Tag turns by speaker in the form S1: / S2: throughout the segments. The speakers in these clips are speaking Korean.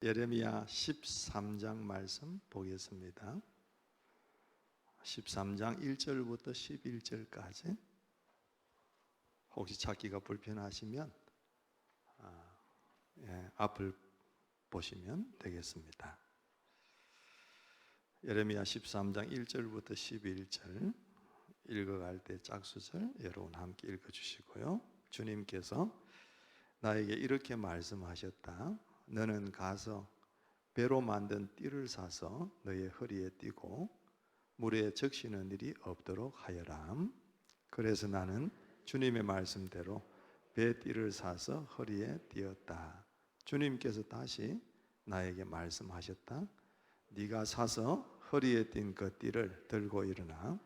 S1: 예레미야 13장 말씀 보겠습니다. 13장 1절부터 11절까지 혹시 찾기가 불편하시면 앞을 보시면 되겠습니다. 예레미야 13장 1절부터 11절 읽어갈 때 짝수절 여러분 함께 읽어주시고요. 주님께서 나에게 이렇게 말씀하셨다. 너는 가서 배로 만든 띠를 사서 너의 허리에 띠고 물에 적시는 일이 없도록 하여라. 그래서 나는 주님의 말씀대로 배 띠를 사서 허리에 띠었다. 주님께서 다시 나에게 말씀하셨다. 네가 사서 허리에 띈 그 띠를 들고 일어나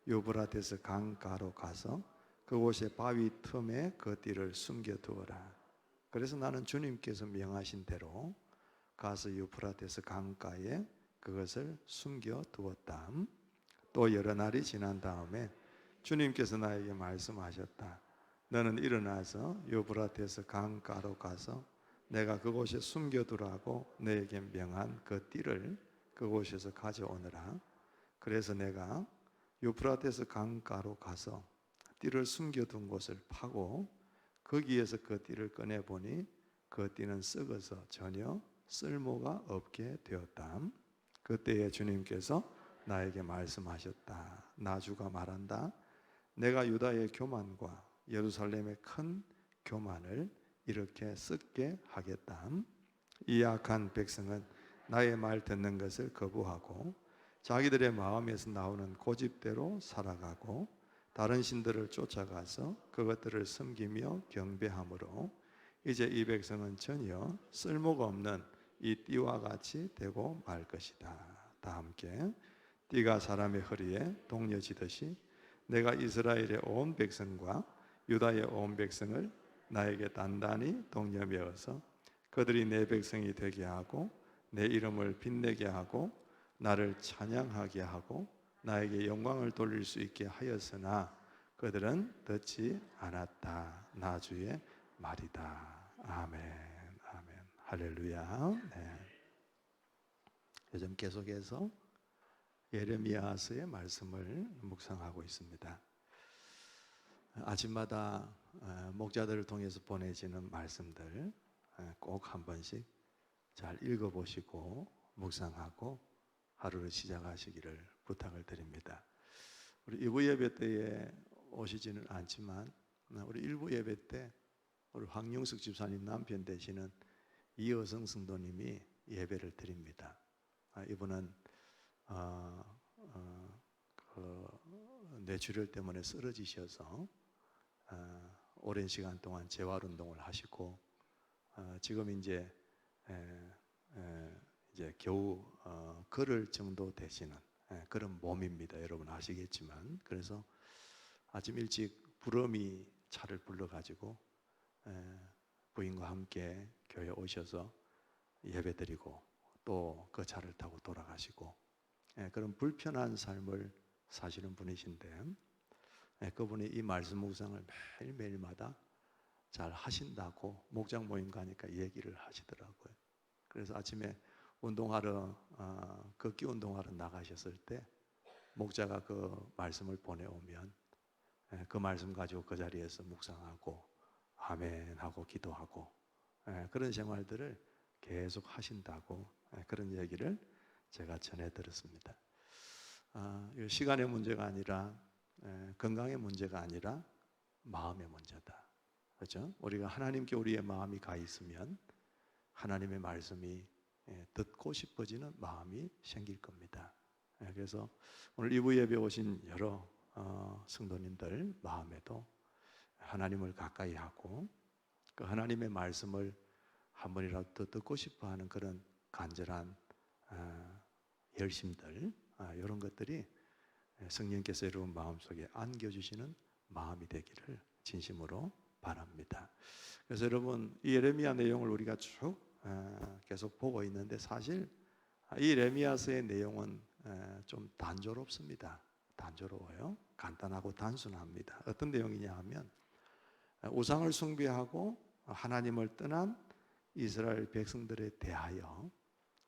S1: 유브라데스 강가로 가서 그곳에 바위 틈에 그 띠를 숨겨두어라. 그래서 나는 주님께서 명하신 대로 가서 유프라테스 강가에 그것을 숨겨두었다. 또 여러 날이 지난 다음에 주님께서 나에게 말씀하셨다. 너는 일어나서 유프라테스 강가로 가서 내가 그곳에 숨겨두라고 너에게 명한 그 띠를 그곳에서 가져오너라. 그래서 내가 유프라테스 강가로 가서 띠를 숨겨둔 곳을 파고 거기에서 그 띠를 꺼내보니 그 띠는 썩어서 전혀 쓸모가 없게 되었다. 그때에 주님께서 나에게 말씀하셨다. 나주가 말한다. 내가 유다의 교만과 예루살렘의 큰 교만을 이렇게 썩게 하겠다. 이 악한 백성은 나의 말 듣는 것을 거부하고 자기들의 마음에서 나오는 고집대로 살아가고 다른 신들을 쫓아가서 그것들을 섬기며 경배함으로 이제 이 백성은 전혀 쓸모가 없는 이 띠와 같이 되고 말 것이다. 다 함께 띠가 사람의 허리에 동여지듯이 내가 이스라엘의 온 백성과 유다의 온 백성을 나에게 단단히 동여매어서 그들이 내 백성이 되게 하고 내 이름을 빛내게 하고 나를 찬양하게 하고 나에게 영광을 돌릴 수 있게 하였으나 그들은 듣지 않았다. 나 주의 말이다. 아멘, 아멘, 할렐루야. 네. 요즘 계속해서 예레미야서의 말씀을 묵상하고 있습니다. 아침마다 목자들을 통해서 보내지는 말씀들 꼭 한 번씩 잘 읽어보시고 묵상하고 하루를 시작하시기를 부탁을 드립니다. 우리 2부 예배 때에 오시지는 않지만 우리 1부 예배 때 우리 황용숙 집사님 남편 되시는 이여성 성도님이 예배를 드립니다. 이분은 뇌출혈 때문에 쓰러지셔서 오랜 시간 동안 재활운동을 하시고 지금 이제 겨우 걸을 정도 되시는 그런 몸입니다. 여러분 아시겠지만 그래서 아침 일찍 부러미 차를 불러가지고 부인과 함께 교회 오셔서 예배드리고 또 그 차를 타고 돌아가시고 그런 불편한 삶을 사시는 분이신데 그분이 이 말씀 묵상을 매일매일마다 잘 하신다고 목장 모임 가니까 얘기를 하시더라고요. 그래서 아침에 운동하러 걷기 운동하러 나가셨을 때 목자가 그 말씀을 보내오면 그 말씀 가지고 그 자리에서 묵상하고 아멘 하고 기도하고 그런 생활들을 계속 하신다고 그런 얘기를 제가 전해 들었습니다. 시간의 문제가 아니라 건강의 문제가 아니라 마음의 문제다. 그렇죠? 우리가 하나님께 우리의 마음이 가 있으면 하나님의 말씀이 듣고 싶어지는 마음이 생길 겁니다. 그래서 오늘 2부 예배 오신 여러 성도님들 마음에도 하나님을 가까이 하고 그 하나님의 말씀을 한 번이라도 더 듣고 싶어하는 그런 간절한 열심들 이런 것들이 성령께서 여러분 마음속에 안겨주시는 마음이 되기를 진심으로 바랍니다. 그래서 여러분 이 예레미야 내용을 우리가 쭉 계속 보고 있는데 사실 이 예레미야서의 내용은 좀 단조롭습니다. 단조로워요. 간단하고 단순합니다. 어떤 내용이냐 하면 우상을 숭배하고 하나님을 떠난 이스라엘 백성들에 대하여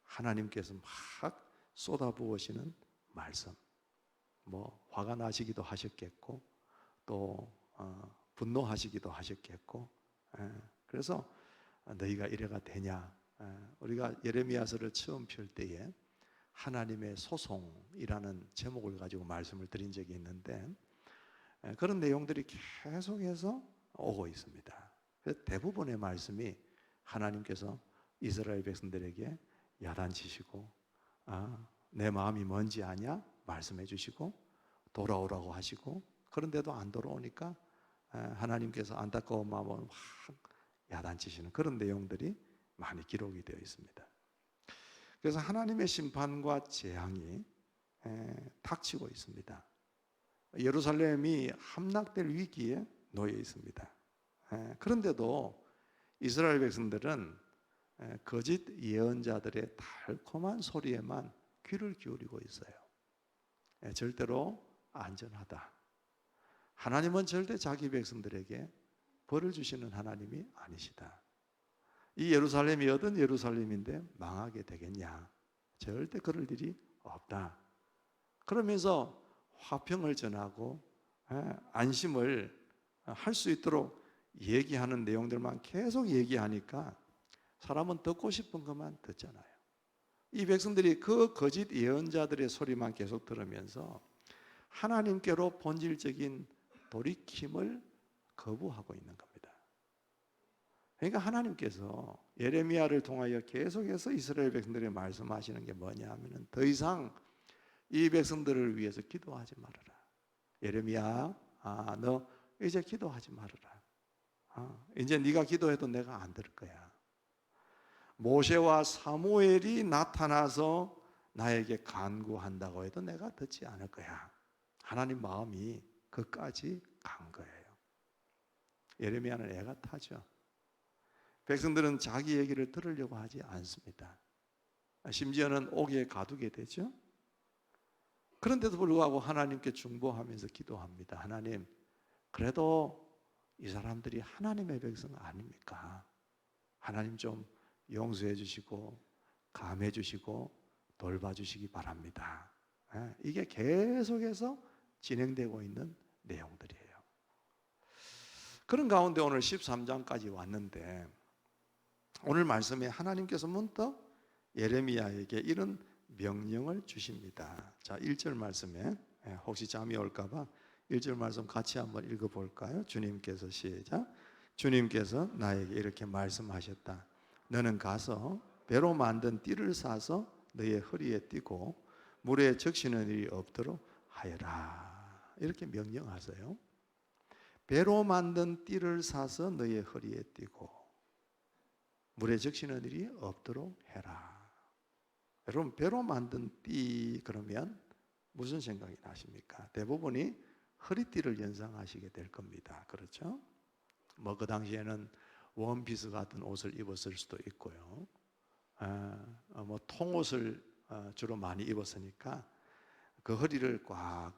S1: 하나님께서 막 쏟아부으시는 말씀, 뭐 화가 나시기도 하셨겠고 또 분노하시기도 하셨겠고, 그래서 너희가 이래가 되냐. 우리가 예레미야서를 처음 펼 때에 하나님의 소송이라는 제목을 가지고 말씀을 드린 적이 있는데, 그런 내용들이 계속해서 오고 있습니다. 그래서 대부분의 말씀이 하나님께서 이스라엘 백성들에게 야단치시고, 내 마음이 뭔지 아냐? 말씀해 주시고 돌아오라고 하시고, 그런데도 안 돌아오니까 하나님께서 안타까운 마음으로 막 야단치시는 그런 내용들이 많이 기록이 되어 있습니다. 그래서 하나님의 심판과 재앙이 닥치고 있습니다. 예루살렘이 함락될 위기에 놓여 있습니다. 그런데도 이스라엘 백성들은 거짓 예언자들의 달콤한 소리에만 귀를 기울이고 있어요. 절대로 안전하다. 하나님은 절대 자기 백성들에게 벌을 주시는 하나님이 아니시다. 이 예루살렘이 얻은 예루살렘인데 망하게 되겠냐? 절대 그럴 일이 없다. 그러면서 화평을 전하고 안심을 할 수 있도록 얘기하는 내용들만 계속 얘기하니까 사람은 듣고 싶은 것만 듣잖아요. 이 백성들이 그 거짓 예언자들의 소리만 계속 들으면서 하나님께로 본질적인 돌이킴을 거부하고 있는 겁니다. 그러니까 하나님께서 예레미야를 통하여 계속해서 이스라엘 백성들에게 말씀하시는 게 뭐냐 하면은 더 이상 이 백성들을 위해서 기도하지 말아라. 예레미야, 너 이제 기도하지 말아라. 이제 네가 기도해도 내가 안 들을 거야. 모세와 사무엘이 나타나서 나에게 간구한다고 해도 내가 듣지 않을 거야. 하나님 마음이 그까지 간 거예요. 예레미야는 애가 타죠. 백성들은 자기 얘기를 들으려고 하지 않습니다. 심지어는 옥에 가두게 되죠. 그런데도 불구하고 하나님께 중보하면서 기도합니다. 하나님, 그래도 이 사람들이 하나님의 백성 아닙니까? 하나님 좀 용서해 주시고 감해 주시고 돌봐 주시기 바랍니다. 이게 계속해서 진행되고 있는 내용들이에요. 그런 가운데 오늘 13장까지 왔는데, 오늘 말씀에 하나님께서 문득 예레미야에게 이런 명령을 주십니다. 자, 1절 말씀에 혹시 잠이 올까봐 1절 말씀 같이 한번 읽어볼까요? 주님께서 시작. 주님께서 나에게 이렇게 말씀하셨다. 너는 가서 배로 만든 띠를 사서 너의 허리에 띠고 물에 적시는 일이 없도록 하여라. 이렇게 명령하세요. 배로 만든 띠를 사서 너의 허리에 띠고 물에 적시는 일이 없도록 해라. 여러분, 배로 만든 띠 그러면 무슨 생각이 나십니까? 대부분이 허리띠를 연상하시게 될 겁니다. 그렇죠? 뭐 그 당시에는 원피스 같은 옷을 입었을 수도 있고요. 뭐 통옷을 주로 많이 입었으니까 그 허리를 꽉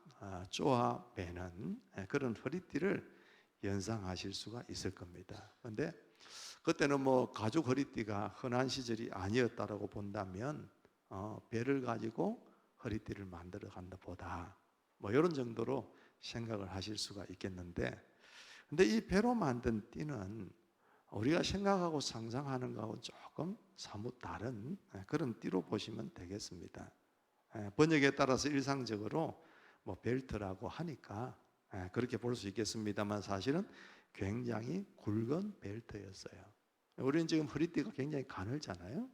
S1: 쪼아 매는 그런 허리띠를 연상하실 수가 있을 겁니다. 그런데 그때는 뭐 가죽 허리띠가 흔한 시절이 아니었다라고 본다면 배를 가지고 허리띠를 만들어 간다 보다, 뭐 이런 정도로 생각을 하실 수가 있겠는데, 근데 이 배로 만든 띠는 우리가 생각하고 상상하는 것하고 조금 사뭇 다른 그런 띠로 보시면 되겠습니다. 번역에 따라서 일상적으로 뭐 벨트라고 하니까 그렇게 볼 수 있겠습니다만, 사실은 굉장히 굵은 벨트였어요. 우리는 지금 허리띠가 굉장히 가늘잖아요.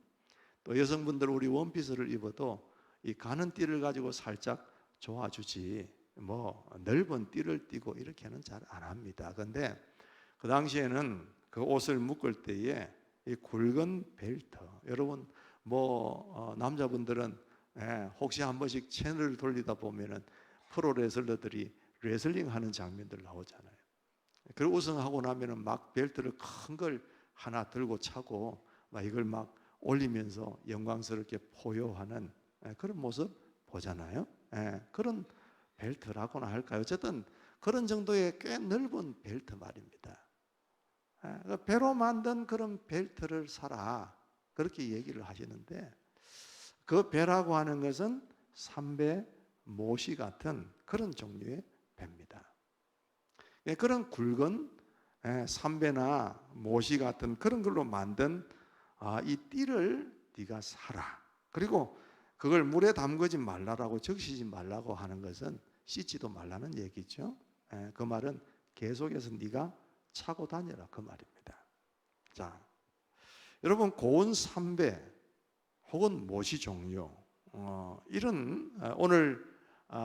S1: 또 여성분들 우리 원피스를 입어도 이 가는 띠를 가지고 살짝 조아주지 뭐 넓은 띠를 띠고 이렇게는 잘 안 합니다. 그런데 그 당시에는 그 옷을 묶을 때에 이 굵은 벨트, 여러분 뭐 남자분들은 혹시 한 번씩 채널을 돌리다 보면은 프로 레슬러들이 레슬링 하는 장면들 나오잖아요. 그리고 우승하고 나면은 막 벨트를 큰 걸 하나 들고 차고 막 이걸 막 올리면서 영광스럽게 포효하는 그런 모습 보잖아요. 그런 벨트라고나 할까요? 어쨌든 그런 정도의 꽤 넓은 벨트 말입니다. 그 배로 만든 그런 벨트를 사라. 그렇게 얘기를 하시는데 그 배라고 하는 것은 삼배, 모시 같은 그런 종류의 배입니다. 그런 굵은 삼배나 모시 같은 그런 걸로 만든 이 띠를 네가 사라. 그리고 그걸 물에 담그지 말라라고 적시지 말라고 하는 것은 씻지도 말라는 얘기죠. 그 말은 계속해서 네가 차고 다녀라 그 말입니다. 자, 여러분 고운 삼배 혹은 모시 종류 이런 오늘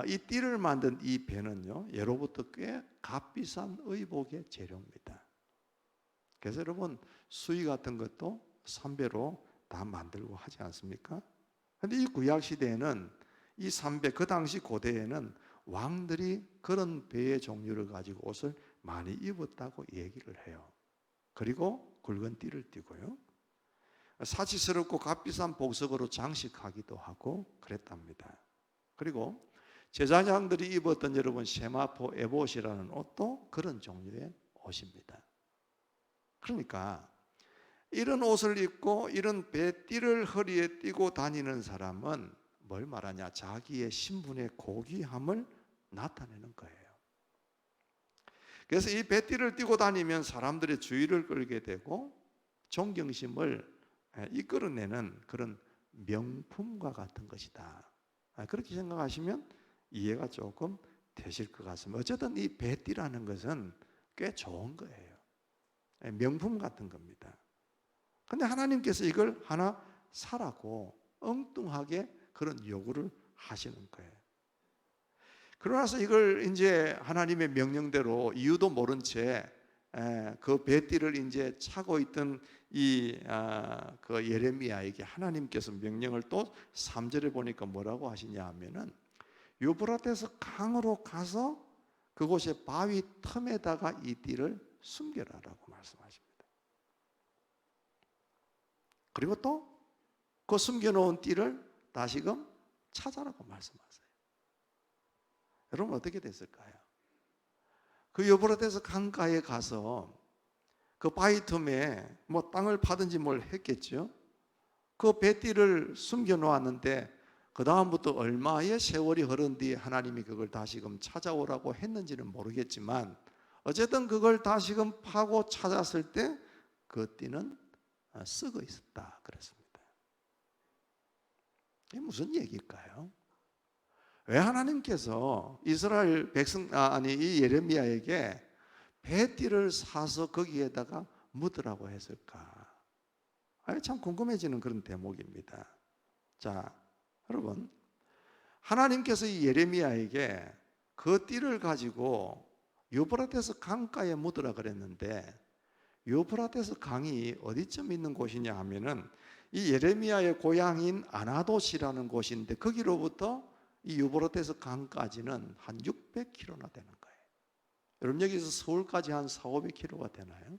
S1: 이 띠를 만든 이 배는요 예로부터 꽤 값비싼 의복의 재료입니다. 그래서 여러분 수의 같은 것도 삼배로 다 만들고 하지 않습니까? 그런데 이 구약 시대에는 이 삼배 그 당시 고대에는 왕들이 그런 배의 종류를 가지고 옷을 많이 입었다고 얘기를 해요. 그리고 굵은 띠를 띠고요. 사치스럽고 값비싼 복석으로 장식하기도 하고 그랬답니다. 그리고 제사장들이 입었던 여러분 세마포 에봇이라는 옷도 그런 종류의 옷입니다. 그러니까 이런 옷을 입고 이런 배띠를 허리에 띠고 다니는 사람은 뭘 말하냐? 자기의 신분의 고귀함을 나타내는 거예요. 그래서 이 배띠를 띠고 다니면 사람들의 주의를 끌게 되고 존경심을 이끌어내는 그런 명품과 같은 것이다. 그렇게 생각하시면 이해가 조금 되실 것 같습니다. 어쨌든 이 배띠라는 것은 꽤 좋은 거예요. 명품 같은 겁니다. 근데 하나님께서 이걸 하나 사라고 엉뚱하게 그런 요구를 하시는 거예요. 그러나서 이걸 이제 하나님의 명령대로 이유도 모른 채 그 배띠를 이제 차고 있던 그 예레미야에게 하나님께서 명령을 또 3절에 보니까 뭐라고 하시냐 하면은 유브라데스 강으로 가서 그곳의 바위 틈에다가 이 띠를 숨겨라라고 말씀하십니다. 그리고 또 그 숨겨놓은 띠를 다시금 찾아라고 말씀하세요. 여러분 어떻게 됐을까요? 그 유브라데스 강가에 가서 그 바위 틈에 뭐 땅을 파든지 뭘 했겠죠. 그 배띠를 숨겨 놓았는데 그 다음부터 얼마의 세월이 흐른 뒤에 하나님이 그걸 다시금 찾아오라고 했는지는 모르겠지만 어쨌든 그걸 다시금 파고 찾았을 때 그 띠는 썩어 있었다 그랬습니다. 이게 무슨 얘기일까요? 왜 하나님께서 이스라엘 백성 이 예레미야에게 배띠를 사서 거기에다가 묻으라고 했을까? 참 궁금해지는 그런 대목입니다. 자, 여러분, 하나님께서 이 예레미야에게 그 띠를 가지고 유브라데스 강가에 묻으라 그랬는데 유브라데스 강이 어디쯤 있는 곳이냐 하면은 이 예레미야의 고향인 아나돗이라는 곳인데 거기로부터 이 유브라데스 강까지는 한 600km나 되는 거예요. 여러분 여기서 서울까지 한 400~500km가 되나요?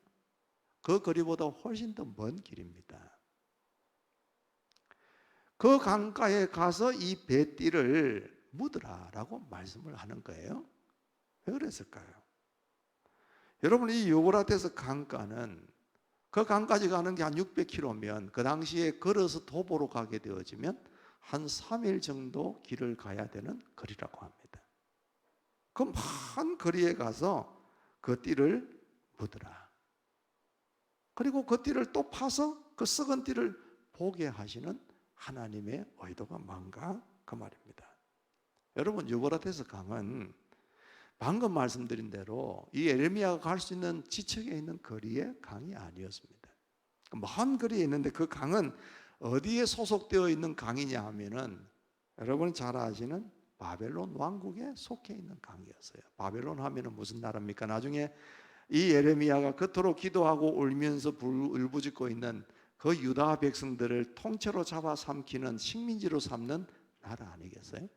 S1: 그 거리보다 훨씬 더 먼 길입니다. 그 강가에 가서 이 배띠를 묻으라라고 말씀을 하는 거예요. 왜 그랬을까요? 여러분 이 유브라데스 강가는 그 강까지 가는 게 한 600km면 그 당시에 걸어서 도보로 가게 되어지면 한 3일 정도 길을 가야 되는 거리라고 합니다. 그 먼 거리에 가서 그 띠를 묻으라. 그리고 그 띠를 또 파서 그 썩은 띠를 보게 하시는 하나님의 의도가 뭔가 그 말입니다. 여러분 유브라데스 강은 방금 말씀드린 대로 이 예레미야가 갈 수 있는 지척에 있는 거리의 강이 아니었습니다. 먼 거리에 있는데 그 강은 어디에 소속되어 있는 강이냐 하면은 여러분 잘 아시는 바벨론 왕국에 속해 있는 강이었어요. 바벨론 하면은 무슨 나라입니까? 나중에 이 예레미야가 그토록 기도하고 울면서 울부짖고 있는 그 유다 백성들을 통째로 잡아 삼키는 식민지로 삼는 나라 아니겠어요?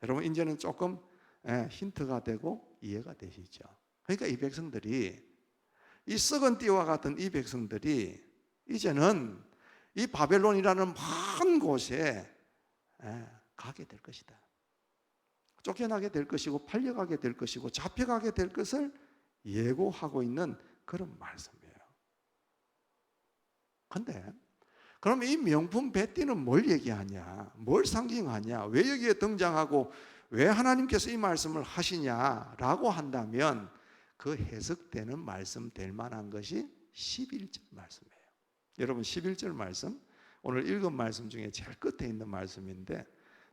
S1: 여러분 이제는 조금 힌트가 되고 이해가 되시죠? 그러니까 이 백성들이 이 썩은 띠와 같은 이 백성들이 이제는 이 바벨론이라는 먼 곳에 가게 될 것이다. 쫓겨나게 될 것이고 팔려가게 될 것이고 잡혀가게 될 것을 예고하고 있는 그런 말씀이에요. 근데 그럼 이 명품 뱃띠는 뭘 얘기하냐? 뭘 상징하냐? 왜 여기에 등장하고 왜 하나님께서 이 말씀을 하시냐라고 한다면 그 해석되는 말씀 될 만한 것이 11절 말씀이에요. 여러분 11절 말씀, 오늘 읽은 말씀 중에 제일 끝에 있는 말씀인데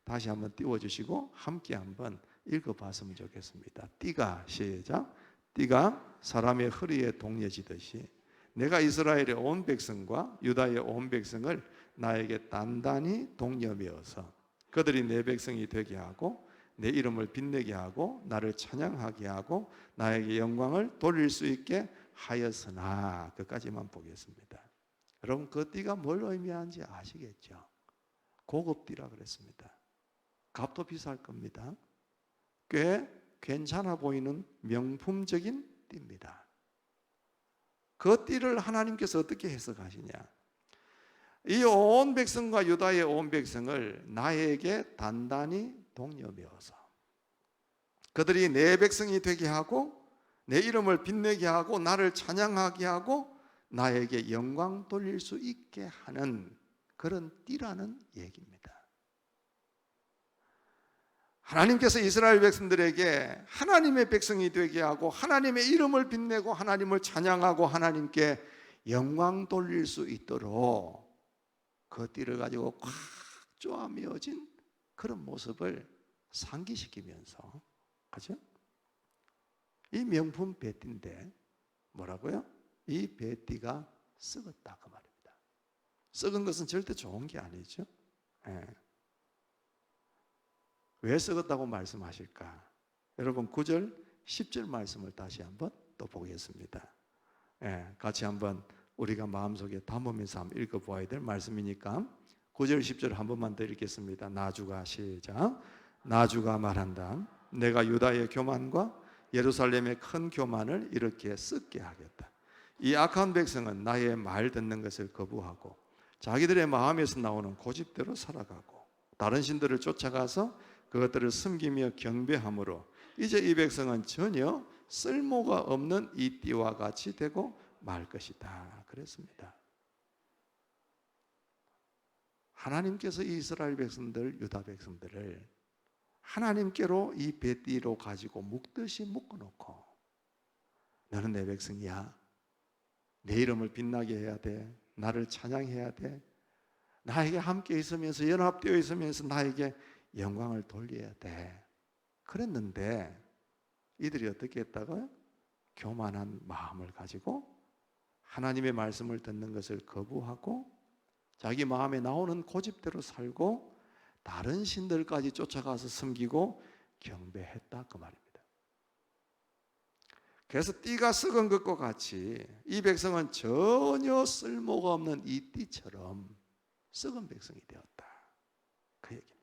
S1: 다시 한번 띄워주시고 함께 한번 읽어봤으면 좋겠습니다. 띠가, 시작. 띠가 사람의 허리에 동여지듯이 내가 이스라엘의 온 백성과 유다의 온 백성을 나에게 단단히 동여매어서 그들이 내 백성이 되게 하고 내 이름을 빛내게 하고 나를 찬양하게 하고 나에게 영광을 돌릴 수 있게 하였으나, 그까지만 보겠습니다. 여러분 그 띠가 뭘 의미하는지 아시겠죠? 고급 띠라 그랬습니다. 값도 비쌀 겁니다. 꽤 괜찮아 보이는 명품적인 띠입니다. 그 띠를 하나님께서 어떻게 해석하시냐? 이 온 백성과 유다의 온 백성을 나에게 단단히 동여매어서 그들이 내 백성이 되게 하고 내 이름을 빛내게 하고 나를 찬양하게 하고 나에게 영광 돌릴 수 있게 하는 그런 띠라는 얘기입니다. 하나님께서 이스라엘 백성들에게 하나님의 백성이 되게 하고 하나님의 이름을 빛내고 하나님을 찬양하고 하나님께 영광 돌릴 수 있도록 그 띠를 가지고 꽉 쪼아매어진 그런 모습을 상기시키면서, 그죠? 이 명품 뱃띠인데 뭐라고요? 이 뱃띠가 썩었다 그 말입니다. 썩은 것은 절대 좋은 게 아니죠. 예. 왜 썩었다고 말씀하실까? 여러분 9절 10절 말씀을 다시 한번 또 보겠습니다. 같이 한번 우리가 마음속에 담으면서 한번 읽어보아야 될 말씀이니까 9절 10절 한 번만 더 읽겠습니다. 나주가, 시작. 나주가 말한다. 내가 유다의 교만과 예루살렘의 큰 교만을 이렇게 썩게 하겠다. 이 악한 백성은 나의 말 듣는 것을 거부하고 자기들의 마음에서 나오는 고집대로 살아가고 다른 신들을 쫓아가서 그것들을 섬기며 경배함으로 이제 이 백성은 전혀 쓸모가 없는 이 띠와 같이 되고 말 것이다 그랬습니다. 하나님께서 이 이스라엘 백성들, 유다 백성들을 하나님께로 이 뱃띠로 가지고 묶듯이 묶어놓고 너는 내 백성이야, 내 이름을 빛나게 해야 돼, 나를 찬양해야 돼, 나에게 함께 있으면서 연합되어 있으면서 나에게 영광을 돌려야 돼 그랬는데 이들이 어떻게 했다고요? 교만한 마음을 가지고 하나님의 말씀을 듣는 것을 거부하고 자기 마음에 나오는 고집대로 살고 다른 신들까지 쫓아가서 섬기고 경배했다 그 말입니다. 그래서 띠가 썩은 것과 같이 이 백성은 전혀 쓸모가 없는 이 띠처럼 썩은 백성이 되었다 그 얘기입니다.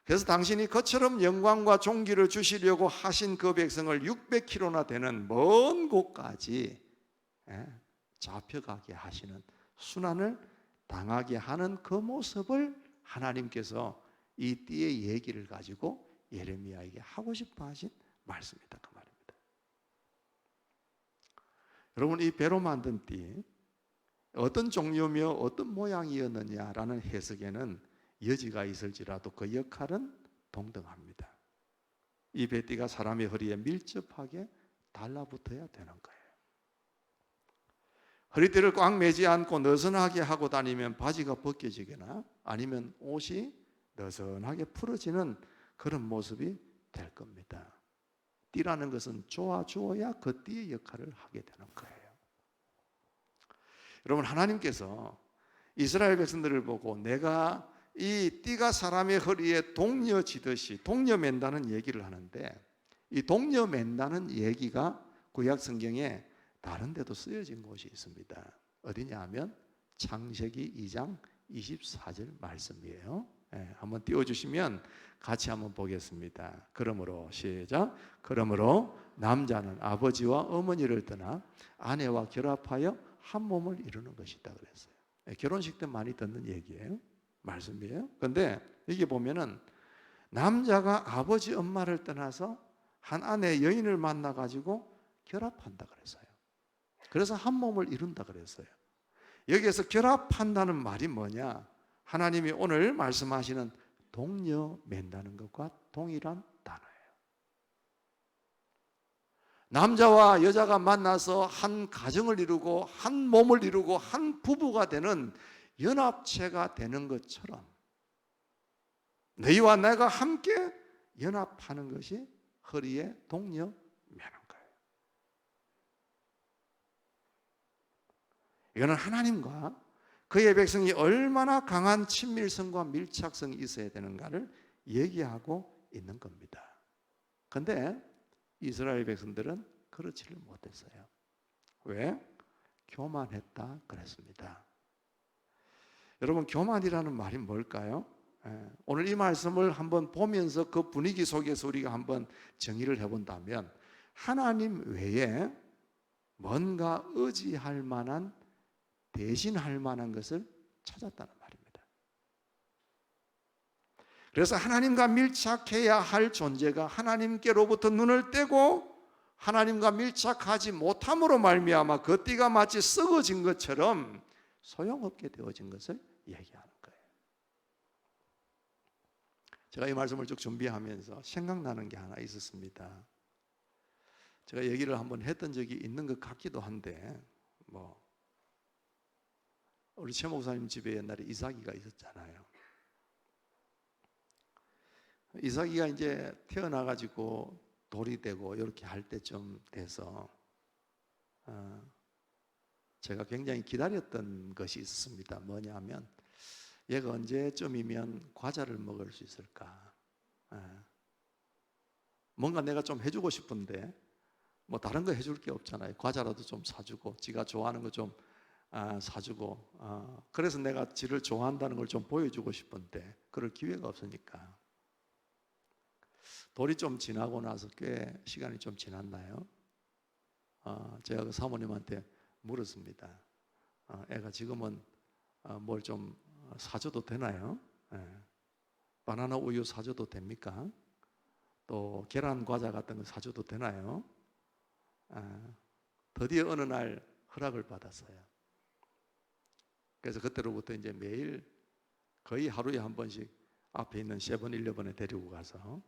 S1: 그래서 당신이 그처럼 영광과 존귀를 주시려고 하신 그 백성을 600km나 되는 먼 곳까지 잡혀가게 하시는, 순환을 당하게 하는 그 모습을 하나님께서 이 띠의 얘기를 가지고 예레미야에게 하고 싶어 하신 말씀이다 그 말입니다. 여러분 이 배로 만든 띠 어떤 종류며 어떤 모양이었느냐라는 해석에는 여지가 있을지라도 그 역할은 동등합니다. 이 뱃띠가 사람의 허리에 밀접하게 달라붙어야 되는 거예요. 허리띠를 꽉 매지 않고 느슨하게 하고 다니면 바지가 벗겨지거나 아니면 옷이 느슨하게 풀어지는 그런 모습이 될 겁니다. 띠라는 것은 조아주어야 그 띠의 역할을 하게 되는 거예요. 여러분 하나님께서 이스라엘 백성들을 보고 내가 이 띠가 사람의 허리에 동여지듯이, 동여맨다는 얘기를 하는데 이 동여맨다는 얘기가 구약 성경에 다른 데도 쓰여진 곳이 있습니다. 어디냐 하면 창세기 2장 24절 말씀이에요. 한번 띄워주시면 같이 한번 보겠습니다. 그러므로, 시작. 그러므로 남자는 아버지와 어머니를 떠나 아내와 결합하여 한 몸을 이루는 것이다 그랬어요. 결혼식 때 많이 듣는 얘기예요. 말씀이에요. 그런데 여기 보면은 남자가 아버지 엄마를 떠나서 한 아내 여인을 만나 가지고 결합한다 그랬어요. 그래서 한 몸을 이룬다 그랬어요. 여기에서 결합한다는 말이 뭐냐? 하나님이 오늘 말씀하시는 동려 맨다는 것과 동일한 단어예요. 남자와 여자가 만나서 한 가정을 이루고 한 몸을 이루고 한 부부가 되는 연합체가 되는 것처럼 너희와 내가 함께 연합하는 것이 허리에 동려 매는 거예요. 이거는 하나님과 그의 백성이 얼마나 강한 친밀성과 밀착성이 있어야 되는가를 얘기하고 있는 겁니다. 그런데 이스라엘 백성들은 그렇지를 못했어요. 왜? 교만했다 그랬습니다. 여러분, 교만이라는 말이 뭘까요? 오늘 이 말씀을 한번 보면서 그 분위기 속에서 우리가 한번 정의를 해본다면 하나님 외에 뭔가 의지할 만한, 대신할 만한 것을 찾았다는 말입니다. 그래서 하나님과 밀착해야 할 존재가 하나님께로부터 눈을 떼고 하나님과 밀착하지 못함으로 말미암아 그 띠가 마치 썩어진 것처럼 소용없게 되어진 것을 얘기하는 거예요. 제가 이 말씀을 쭉 준비하면서 생각나는 게 하나 있었습니다. 제가 얘기를 한번 했던 적이 있는 것 같기도 한데, 우리 최 목사님 집에 옛날에 이삭이가 있었잖아요. 이삭이가 이제 태어나가지고 돌이 되고 이렇게 할 때쯤 돼서 제가 굉장히 기다렸던 것이 있었습니다. 뭐냐면 얘가 언제쯤이면 과자를 먹을 수 있을까? 뭔가 내가 좀 해주고 싶은데 뭐 다른 거 해줄 게 없잖아요. 과자라도 좀 사주고 지가 좋아하는 거 좀 사주고 그래서 내가 지를 좋아한다는 걸 좀 보여주고 싶은데 그럴 기회가 없으니까 돌이 좀 지나고 나서 꽤 시간이 좀 지났나요? 제가 그 사모님한테 물었습니다. 애가 지금은 뭘 좀 사줘도 되나요? 바나나 우유 사줘도 됩니까? 또 계란 과자 같은 거 사줘도 되나요? 드디어 어느 날 허락을 받았어요. 그래서 그때로부터 이제 매일 거의 하루에 한 번씩 앞에 있는 세븐일레븐에 데리고 가서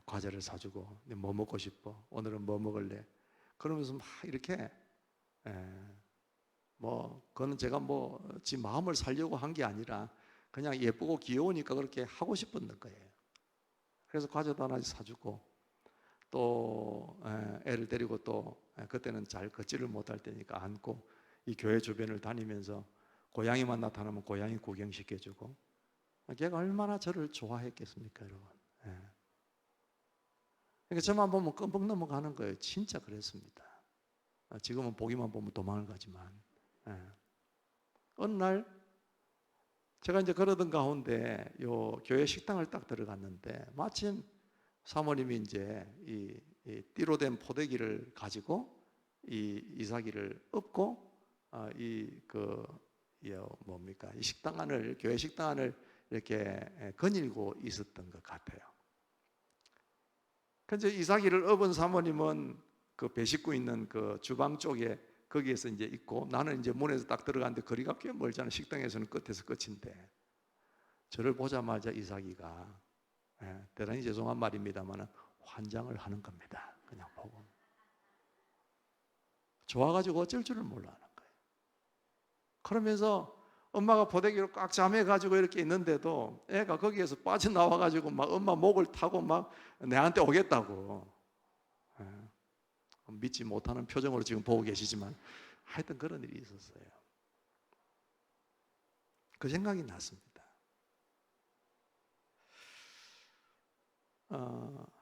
S1: 과자를 사주고 뭐 먹고 싶어? 오늘은 뭐 먹을래? 그러면서 막 이렇게 그거는 제가 지 마음을 살려고 한 게 아니라 그냥 예쁘고 귀여우니까 그렇게 하고 싶었던 거예요. 그래서 과자도 하나씩 사주고 또 애를 데리고 또 그때는 잘 걷지를 못할 때니까 안고 이 교회 주변을 다니면서 고양이만 나타나면 고양이 구경시켜주고 걔가 얼마나 저를 좋아했겠습니까, 여러분? 그러니까 저만 보면 끔뻑 넘어가는 거예요. 진짜 그랬습니다. 지금은 보기만 보면 도망을 가지만 어느 날 제가 이제 그러던 가운데 요 교회 식당을 딱 들어갔는데 마침 사모님이 이제 이 띠로 된 포대기를 가지고 이 이삭이를 업고 이 식당 안을, 교회 식당 안을 이렇게 거닐고 있었던 것 같아요. 그래서 이삭이를 업은 사모님은 그 배 싣고 있는 그 주방 쪽에 거기에서 이제 있고 나는 이제 문에서 딱 들어갔는데 거리가 꽤 멀잖아요. 식당에서는 끝에서 끝인데 저를 보자마자 이삭이가 대단히 죄송한 말입니다만 환장을 하는 겁니다. 그냥 보고 좋아가지고 어쩔 줄을 몰라 하는 거예요. 그러면서 엄마가 포대기로 꽉 잠해가지고 이렇게 있는데도 애가 거기에서 빠져나와가지고 막 엄마 목을 타고 막 내한테 오겠다고 믿지 못하는 표정으로 지금 보고 계시지만 하여튼 그런 일이 있었어요. 그 생각이 났습니다.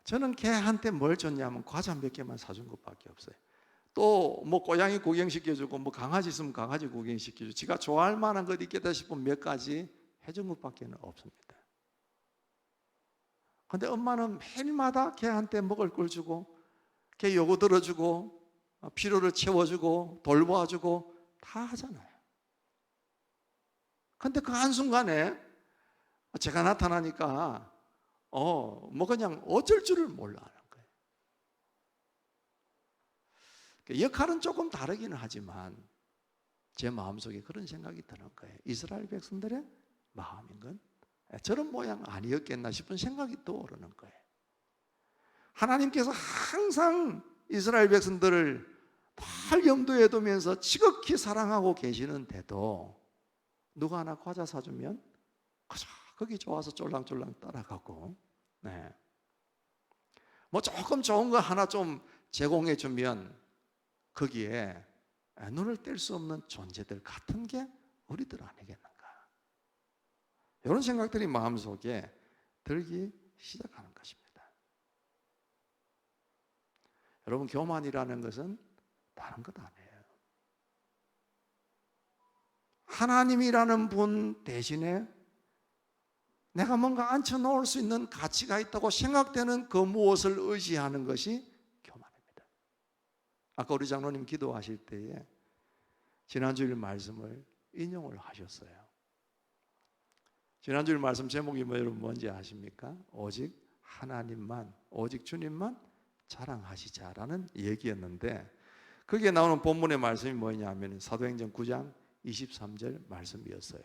S1: 저는 걔한테 뭘 줬냐면 과자 몇 개만 사준 것밖에 없어요. 또 뭐 고양이 구경시켜주고 뭐 강아지 있으면 강아지 구경시켜주고 지가 좋아할 만한 것 있겠다 싶으면 몇 가지 해준 것밖에 없습니다. 근데 엄마는 매일마다 걔한테 먹을 걸 주고 걔 요구 들어주고 필요를 채워주고 돌봐주고 다 하잖아요. 근데 그 한순간에 제가 나타나니까 뭐 그냥 어쩔 줄을 몰라 하는 거예요. 역할은 조금 다르기는 하지만 제 마음속에 그런 생각이 드는 거예요. 이스라엘 백성들의 마음인 건 저런 모양 아니었겠나 싶은 생각이 떠오르는 거예요. 하나님께서 항상 이스라엘 백성들을 늘 염두에 두면서 지극히 사랑하고 계시는데도 누가 하나 과자 사주면 거기 좋아서 쫄랑쫄랑 따라가고, 네. 뭐 조금 좋은 거 하나 좀 제공해 주면 거기에 눈을 뗄 수 없는 존재들 같은 게 우리들 아니겠는가. 이런 생각들이 마음속에 들기 시작하는 것입니다. 여러분, 교만이라는 것은 다른 것 아니에요. 하나님이라는 분 대신에 내가 뭔가 앉혀놓을 수 있는 가치가 있다고 생각되는 그 무엇을 의지하는 것이 교만입니다. 아까 우리 장로님 기도하실 때에 지난주일 말씀을 인용을 하셨어요. 지난주일 말씀 제목이 뭐 여러분 뭔지 아십니까? 오직 하나님만, 오직 주님만 자랑하시자라는 얘기였는데, 거기에 나오는 본문의 말씀이 뭐냐면 사도행전 9장 23절 말씀이었어요.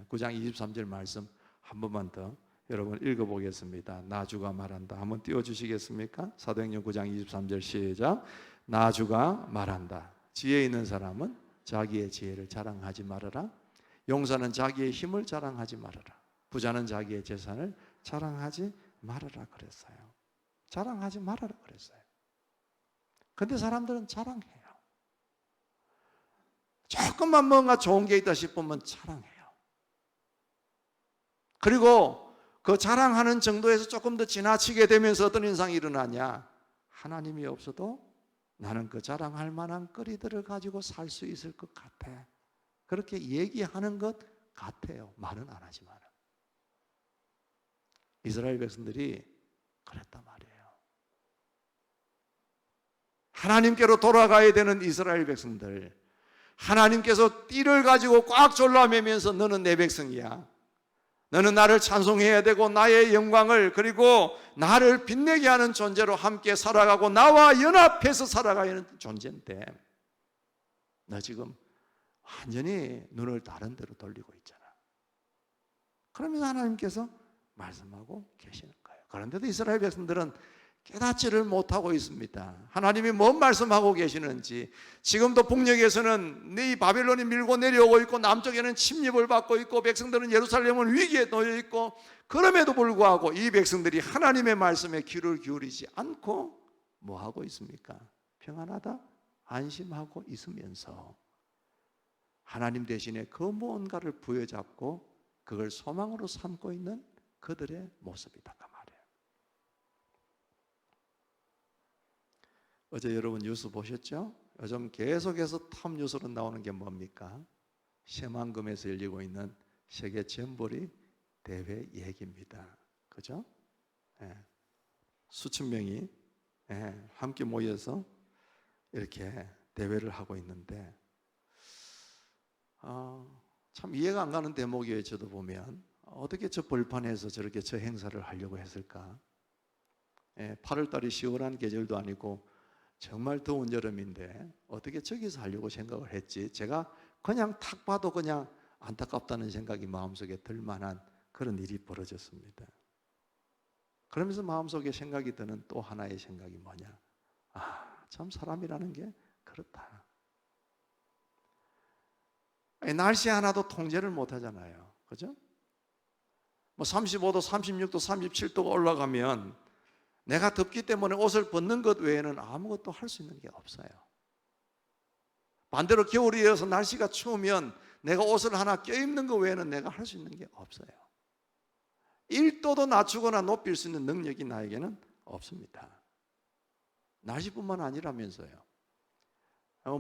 S1: 9장 23절 말씀 한 번만 더 여러분 읽어보겠습니다. 나주가 말한다. 한번 띄워주시겠습니까? 사도행전 9장 23절 시작. 나주가 말한다. 지혜 있는 사람은 자기의 지혜를 자랑하지 말아라. 용사는 자기의 힘을 자랑하지 말아라. 부자는 자기의 재산을 자랑하지 말아라 그랬어요. 자랑하지 말아라 그랬어요. 근데 사람들은 자랑해요. 조금만 뭔가 좋은 게 있다 싶으면 자랑해요. 그리고 그 자랑하는 정도에서 조금 더 지나치게 되면서 어떤 현상이 일어나냐? 하나님이 없어도 나는 그 자랑할 만한 거리들을 가지고 살 수 있을 것 같아. 그렇게 얘기하는 것 같아요. 말은 안 하지만. 이스라엘 백성들이 그랬단 말이에요. 하나님께로 돌아가야 되는 이스라엘 백성들, 하나님께서 띠를 가지고 꽉 졸라매면서 너는 내 백성이야, 너는 나를 찬송해야 되고 나의 영광을, 그리고 나를 빛내게 하는 존재로 함께 살아가고 나와 연합해서 살아가야 하는 존재인데 너 지금 완전히 눈을 다른 데로 돌리고 있잖아. 그러면서 하나님께서 말씀하고 계시는 거예요. 그런데도 이스라엘 백성들은 깨닫지를 못하고 있습니다. 하나님이 뭔 말씀하고 계시는지. 지금도 북녘에서는 이 바벨론이 밀고 내려오고 있고 남쪽에는 침입을 받고 있고 백성들은 예루살렘은 위기에 놓여 있고, 그럼에도 불구하고 이 백성들이 하나님의 말씀에 귀를 기울이지 않고 뭐 하고 있습니까? 평안하다 안심하고 있으면서 하나님 대신에 그 무언가를 부여잡고 그걸 소망으로 삼고 있는 그들의 모습이다 그 말이에요. 어제 여러분 뉴스 보셨죠? 요즘 계속해서 탑 뉴스로 나오는 게 뭡니까? 새만금에서 열리고 있는 세계 잼버리 대회 얘기입니다. 그죠? 수천 명이 함께 모여서 이렇게 대회를 하고 있는데 참 이해가 안 가는 대목이에요. 저도 보면 어떻게 저 벌판에서 저렇게 저 행사를 하려고 했을까? 8월달이 시원한 계절도 아니고 정말 더운 여름인데 어떻게 저기서 하려고 생각을 했지? 제가 그냥 탁 봐도 그냥 안타깝다는 생각이 마음속에 들 만한 그런 일이 벌어졌습니다. 그러면서 마음속에 생각이 드는 또 하나의 생각이 뭐냐? 참 사람이라는 게 그렇다. 날씨 하나도 통제를 못 하잖아요. 그죠? 뭐 35도, 36도, 37도가 올라가면 내가 덥기 때문에 옷을 벗는 것 외에는 아무것도 할 수 있는 게 없어요. 반대로 겨울이어서 날씨가 추우면 내가 옷을 하나 껴입는 것 외에는 내가 할 수 있는 게 없어요. 1도도 낮추거나 높일 수 있는 능력이 나에게는 없습니다. 날씨뿐만 아니라면서요.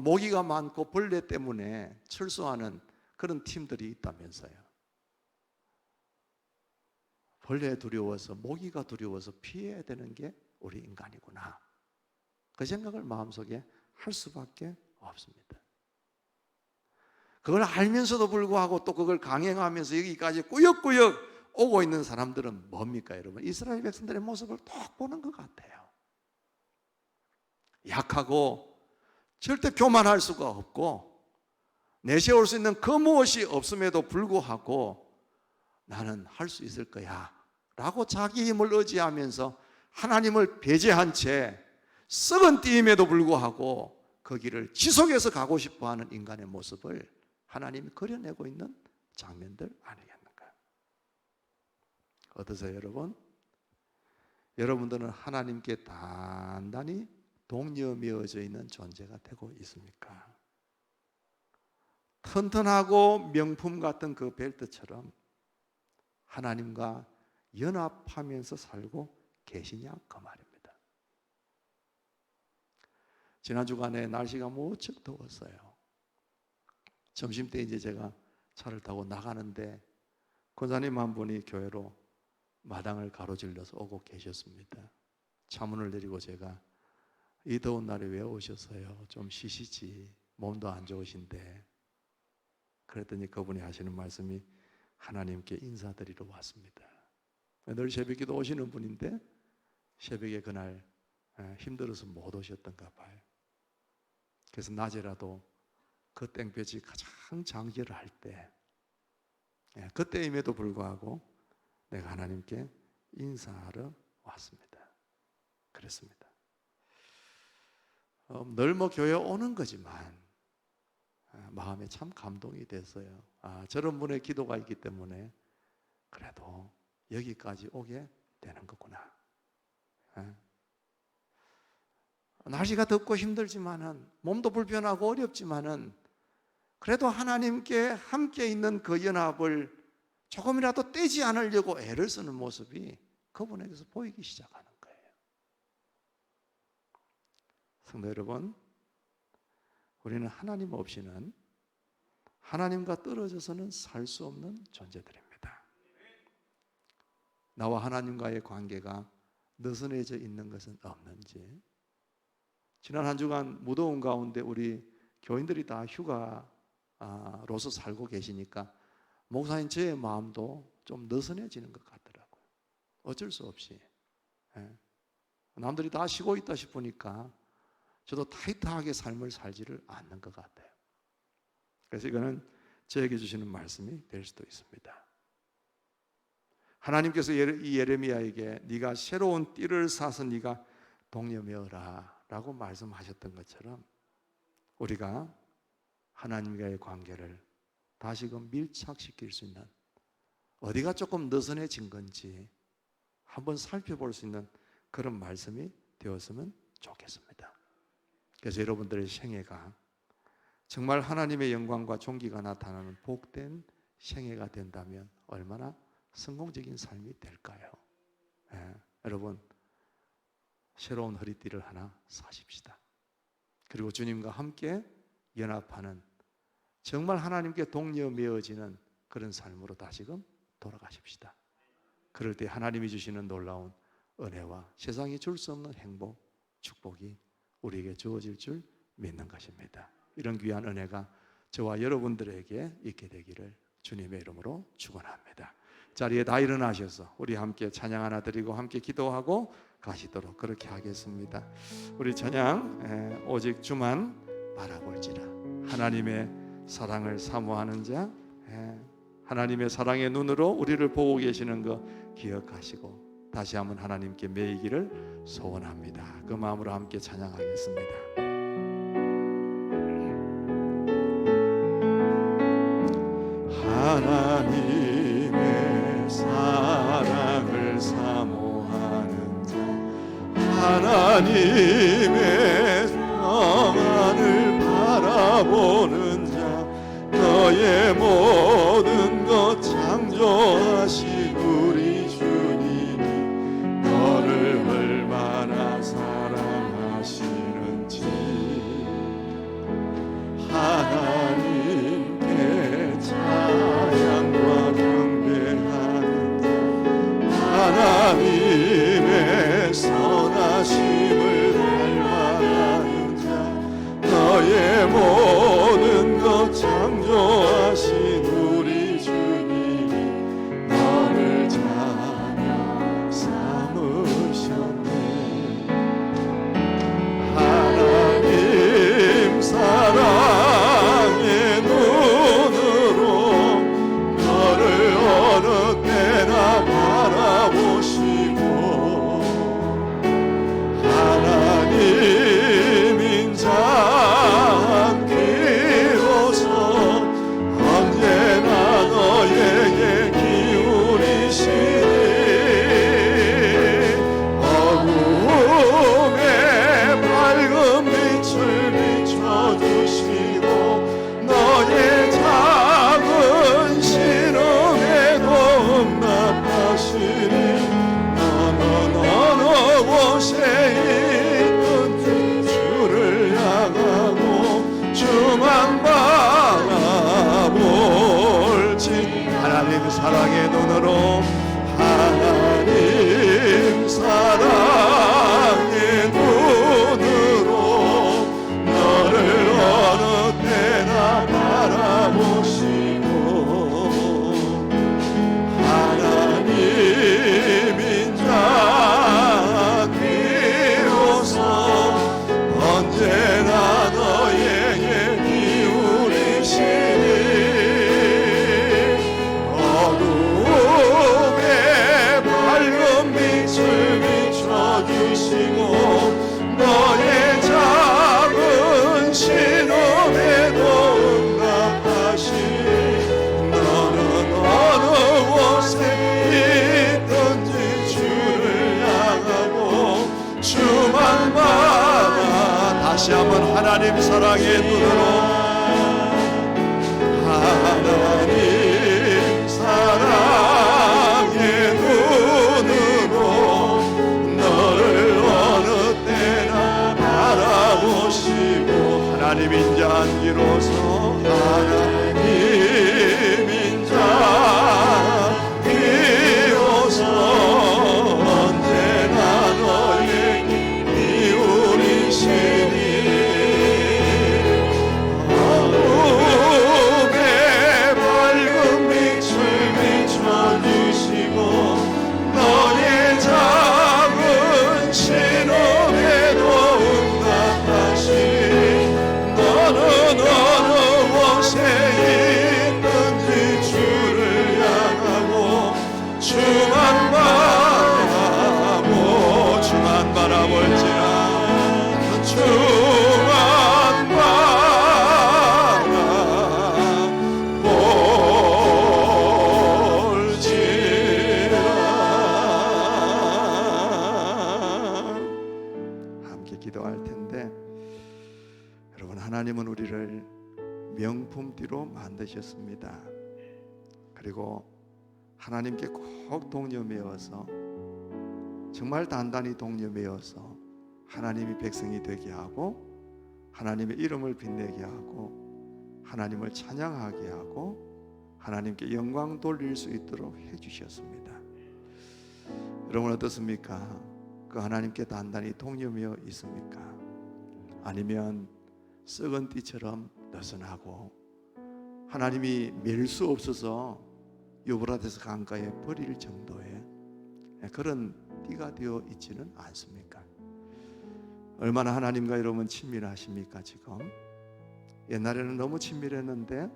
S1: 모기가 많고 벌레 때문에 철수하는 그런 팀들이 있다면서요. 벌레 두려워서, 모기가 두려워서 피해야 되는 게 우리 인간이구나. 그 생각을 마음속에 할 수밖에 없습니다. 그걸 알면서도 불구하고 또 그걸 강행하면서 여기까지 꾸역꾸역 오고 있는 사람들은 뭡니까 여러분? 이스라엘 백성들의 모습을 딱 보는 것 같아요. 약하고 절대 교만할 수가 없고 내세울 수 있는 그 무엇이 없음에도 불구하고 나는 할 수 있을 거야 라고 자기 힘을 의지하면서 하나님을 배제한 채 썩은 띠임에도 불구하고 그 길을 지속해서 가고 싶어하는 인간의 모습을 하나님이 그려내고 있는 장면들 아니겠는가? 어떠세요 여러분? 여러분들은 하나님께 단단히 동여매어져 있는 존재가 되고 있습니까? 튼튼하고 명품 같은 그 벨트처럼 하나님과 연합하면서 살고 계시냐 그 말입니다. 지난 주간에 날씨가 무척 더웠어요. 점심때 이제 제가 차를 타고 나가는데 권사님 한 분이 교회로 마당을 가로질러서 오고 계셨습니다. 차문을 내리고 제가 이 더운 날에 왜 오셨어요? 좀 쉬시지, 몸도 안 좋으신데. 그랬더니 그분이 하시는 말씀이 하나님께 인사드리러 왔습니다. 늘 새벽기도 오시는 분인데 새벽에 그날 힘들어서 못 오셨던가 봐요. 그래서 낮에라도 그 땡볕이 가장 장기를 할 때, 그때임에도 불구하고 내가 하나님께 인사하러 왔습니다. 그랬습니다. 늘 뭐 교회 오는 거지만 마음에 참 감동이 됐어요. 저런 분의 기도가 있기 때문에 그래도 여기까지 오게 되는 거구나. 날씨가 덥고 힘들지만은 몸도 불편하고 어렵지만은 그래도 하나님께 함께 있는 그 연합을 조금이라도 떼지 않으려고 애를 쓰는 모습이 그분에게서 보이기 시작하는 거예요. 성도 여러분, 우리는 하나님 없이는 하나님과 떨어져서는 살 수 없는 존재들입니다. 나와 하나님과의 관계가 느슨해져 있는 것은 없는지, 지난 한 주간 무더운 가운데 우리 교인들이 다 휴가로서 살고 계시니까 목사님 제 마음도 좀 느슨해지는 것 같더라고요. 어쩔 수 없이 남들이 다 쉬고 있다 싶으니까 저도 타이트하게 삶을 살지를 않는 것 같아요. 그래서 이거는 저에게 주시는 말씀이 될 수도 있습니다. 하나님께서 이 예레미야에게 네가 새로운 띠를 사서 네가 동여매어라 라고 말씀하셨던 것처럼 우리가 하나님과의 관계를 다시금 밀착시킬 수 있는, 어디가 조금 느슨해진 건지 한번 살펴볼 수 있는 그런 말씀이 되었으면 좋겠습니다. 그래서 여러분들의 생애가 정말 하나님의 영광과 존귀가 나타나는 복된 생애가 된다면 얼마나 성공적인 삶이 될까요? 여러분, 새로운 허리띠를 하나 사십시다. 그리고 주님과 함께 연합하는, 정말 하나님께 동여매어지는 그런 삶으로 다시금 돌아가십시다. 그럴 때 하나님이 주시는 놀라운 은혜와 세상이 줄 수 없는 행복, 축복이 우리에게 주어질 줄 믿는 것입니다. 이런 귀한 은혜가 저와 여러분들에게 있게 되기를 주님의 이름으로 축원합니다. 자리에 다 일어나셔서 우리 함께 찬양 하나 드리고 함께 기도하고 가시도록 그렇게 하겠습니다. 우리 찬양 오직 주만 바라볼지라. 하나님의 사랑을 사모하는 자, 하나님의 사랑의 눈으로 우리를 보고 계시는 거 기억하시고 다시 한번 하나님께 매이기를 소원합니다. 그 마음으로 함께 찬양하겠습니다. 하나님의 사랑을 사모하는 자, 하나님의 평안을 바라보는 자, 너의 모든 것 창조하신 우리 주님이 너를 얼마나 사랑하시는지 하나님께 찬양과 경배하는 자, 하나님의 선하심을 닮아가는 자, 너의 모든 것 창조하신 하나님 사랑의 눈으로 하나님 사랑의 눈으로 너를 어느 때나 바라보시고 하나님인 자 비로소 언제나 너에게 기울이시니 어둠에 밝은 빛을 비춰주시고 너의 작은 신음에도 응답하시 너는 어느 곳에 있든지 주를 향하고 주만 바라 다시 한번 하나님 사랑의 눈으로 하나님 사랑의 눈으로 너를 어느 때나 바라보시고 하나님인 자 비로소 하나님인 자 비로소 언제나 너에게 기울이시니 어둠에 밝은 빛을 비춰주시고 너의 작은 신음에도 응답하시 너는 어느 곳에 있든지 주를 향하고 주만 바라볼지라 주만 바라볼지라 함께 기도할 텐데 여러분 하나님은 우리를 명품띠로 만드셨습니다. 그리고 하나님께 꼭 동료매어서 정말 단단히 동료매어서 하나님이 백성이 되게 하고 하나님의 이름을 빛내게 하고 하나님을 찬양하게 하고 하나님께 영광 돌릴 수 있도록 해주셨습니다. 여러분 어떻습니까? 그 하나님께 단단히 동료매어 있습니까? 아니면 썩은 띠처럼 느슨하고 하나님이 맬 수 없어서 유브라데스 강가에 버릴 정도의 그런 띠가 되어 있지는 않습니까? 얼마나 하나님과 여러분 친밀하십니까? 지금 옛날에는 너무 친밀했는데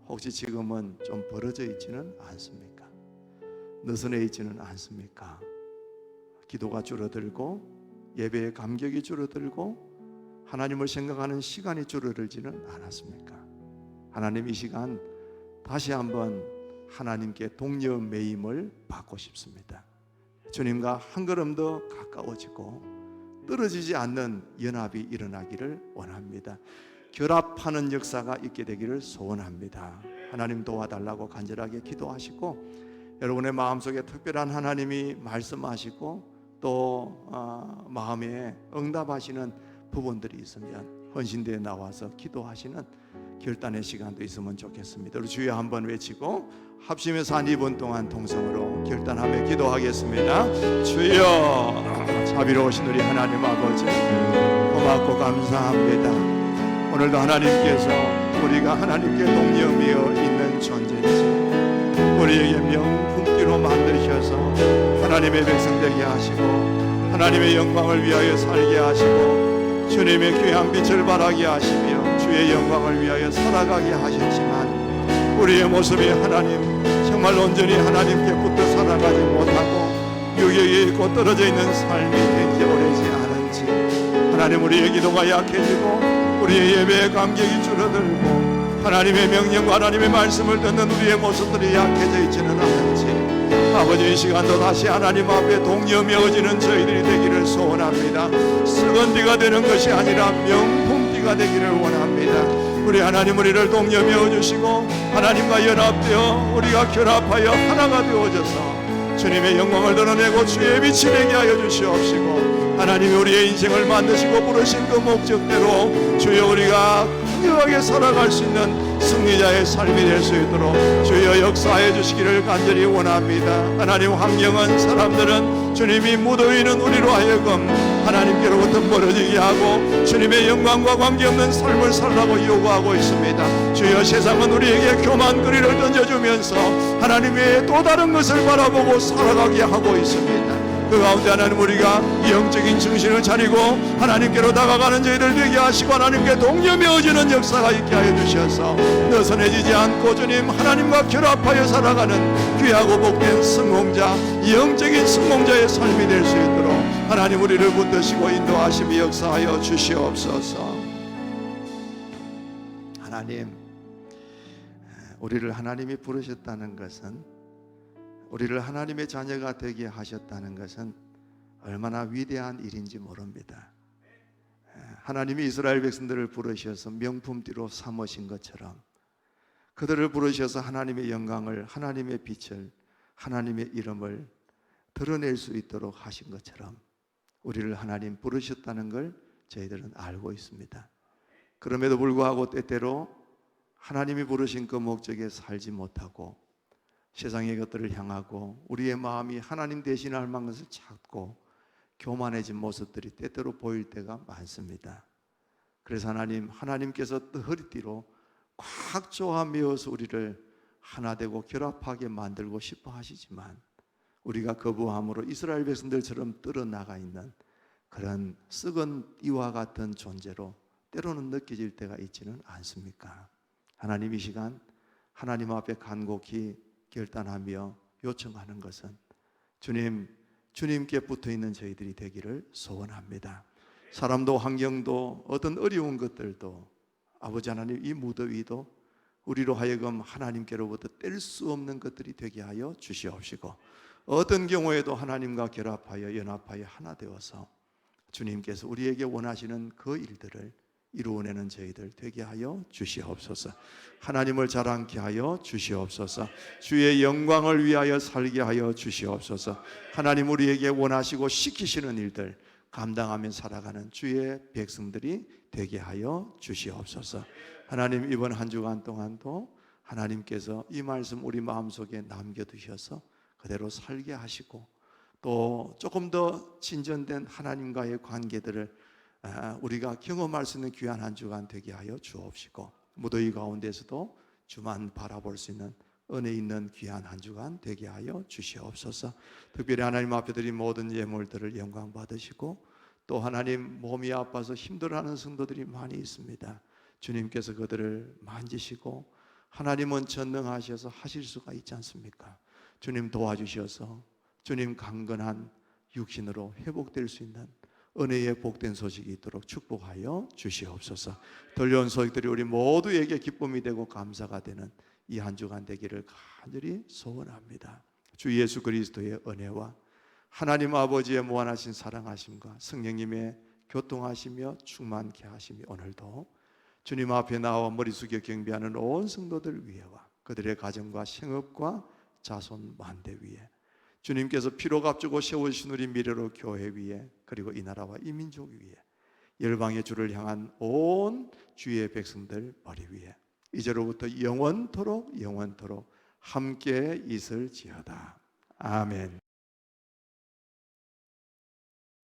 S1: 혹시 지금은 좀 벌어져 있지는 않습니까? 느슨해 있지는 않습니까? 기도가 줄어들고 예배의 감격이 줄어들고 하나님을 생각하는 시간이 줄어들지는 않았습니까? 하나님 이 시간 다시 한번 하나님께 동료 매임을 받고 싶습니다. 주님과 한 걸음 더 가까워지고 떨어지지 않는 연합이 일어나기를 원합니다. 결합하는 역사가 있게 되기를 소원합니다. 하나님 도와달라고 간절하게 기도하시고 여러분의 마음속에 특별한 하나님이 말씀하시고 또 마음에 응답하시는 부분들이 있으면 헌신대에 나와서 기도하시는 결단의 시간도 있으면 좋겠습니다. 우리 주여 한번 외치고 합심해서 한 2분 동안 통성으로 결단하며 기도하겠습니다. 주여 자비로우신 우리 하나님 아버지 고맙고 감사합니다. 오늘도 하나님께서 우리가 하나님께 동료되어 있는 존재이지 우리에게 명품띠로 만드셔서 하나님의 백성 되게 하시고 하나님의 영광을 위하여 살게 하시고 주님의 귀한 빛을 발하게 하시며 주의 영광을 위하여 살아가게 하셨지만 우리의 모습이 하나님 정말 온전히 하나님께 붙어 살아가지 못하고 유격이 있고 떨어져 있는 삶이 된지 오래지 않은지 하나님 우리의 기도가 약해지고 우리의 예배의 감격이 줄어들고 하나님의 명령과 하나님의 말씀을 듣는 우리의 모습들이 약해져 있지는 않은지 아버지 이 시간도 다시 하나님 앞에 동료매어지는 저희들이 되기를 소원합니다. 썩은 띠가 되는 것이 아니라 명품띠가 되기를 원합니다. 우리 하나님 우리를 동료매어 주시고 하나님과 연합되어 우리가 결합하여 하나가 되어져서 주님의 영광을 드러내고 주의 빛이 되게 하여 주시옵시고 하나님이 우리의 인생을 만드시고 부르신 그 목적대로 주여 우리가 건강하게 살아갈 수 있는 승리자의 삶이 될 수 있도록 주여 역사해 주시기를 간절히 원합니다. 하나님, 환경은, 사람들은 주님이 무더위는 우리로 하여금 하나님께로부터 멀어지게 하고 주님의 영광과 관계없는 삶을 살라고 요구하고 있습니다. 주여, 세상은 우리에게 교만거리를 던져주면서 하나님의 또 다른 것을 바라보고 살아가게 하고 있습니다. 그 가운데 하나님, 우리가 영적인 정신을 차리고 하나님께로 다가가는 저희들 되게 하시고 하나님께 동료되어지는 역사가 있게 하여 주셔서 느슨해지지 않고 주님 하나님과 결합하여 살아가는 귀하고 복된 성공자, 영적인 성공자의 삶이 될 수 있도록 하나님 우리를 붙드시고 인도하시며 역사하여 주시옵소서. 하나님, 우리를 하나님이 부르셨다는 것은, 우리를 하나님의 자녀가 되게 하셨다는 것은 얼마나 위대한 일인지 모릅니다. 하나님이 이스라엘 백성들을 부르셔서 명품띠로 삼으신 것처럼 그들을 부르셔서 하나님의 영광을, 하나님의 빛을, 하나님의 이름을 드러낼 수 있도록 하신 것처럼 우리를 하나님 부르셨다는 걸 저희들은 알고 있습니다. 그럼에도 불구하고 때때로 하나님이 부르신 그 목적에 살지 못하고 세상의 것들을 향하고 우리의 마음이 하나님 대신할 만한 것을 찾고 교만해진 모습들이 때때로 보일 때가 많습니다. 그래서 하나님께서 허리띠로 꽉 조아 메어서 우리를 하나 되고 결합하게 만들고 싶어 하시지만 우리가 거부함으로 이스라엘 백성들처럼 떨어나가 있는 그런 썩은 띠와 같은 존재로 때로는 느껴질 때가 있지는 않습니까? 하나님, 이 시간 하나님 앞에 간곡히 결단하며 요청하는 것은 주님께 붙어있는 저희들이 되기를 소원합니다. 사람도 환경도 어떤 어려운 것들도 아버지 하나님, 이 무더위도 우리로 하여금 하나님께로부터 뗄 수 없는 것들이 되게 하여 주시옵시고, 어떤 경우에도 하나님과 결합하여 연합하여 하나 되어서 주님께서 우리에게 원하시는 그 일들을 이루어내는 저희들 되게 하여 주시옵소서. 하나님을 자랑케 하여 주시옵소서. 주의 영광을 위하여 살게 하여 주시옵소서. 하나님, 우리에게 원하시고 시키시는 일들 감당하며 살아가는 주의 백성들이 되게 하여 주시옵소서. 하나님, 이번 한 주간 동안도 하나님께서 이 말씀 우리 마음속에 남겨두셔서 그대로 살게 하시고 또 조금 더 진전된 하나님과의 관계들을 우리가 경험할 수 있는 귀한 한 주간 되게 하여 주옵시고, 무더위 가운데서도 주만 바라볼 수 있는 은혜 있는 귀한 한 주간 되게 하여 주시옵소서. 특별히 하나님 앞에 드린 모든 예물들을 영광 받으시고, 또 하나님, 몸이 아파서 힘들어하는 성도들이 많이 있습니다. 주님께서 그들을 만지시고, 하나님은 전능하셔서 하실 수가 있지 않습니까? 주님 도와주셔서 주님 강건한 육신으로 회복될 수 있는 은혜의 복된 소식이 있도록 축복하여 주시옵소서. 들려온 소식들이 우리 모두에게 기쁨이 되고 감사가 되는 이 한 주간 되기를 간절히 소원합니다. 주 예수 그리스도의 은혜와 하나님 아버지의 무한하신 사랑하심과 성령님의 교통하시며 충만케 하심이 오늘도 주님 앞에 나와 머리 숙여 경배하는 온 성도들 위에와 그들의 가정과 생업과 자손 만대 위에, 주님께서 피로 값주고 세우신 우리 미래로 교회 위에, 그리고 이 나라와 이 민족 위에, 열방의 주를 향한 온 주의 백성들 머리 위에 이제로부터 영원토록 함께 있을지어다. 아멘.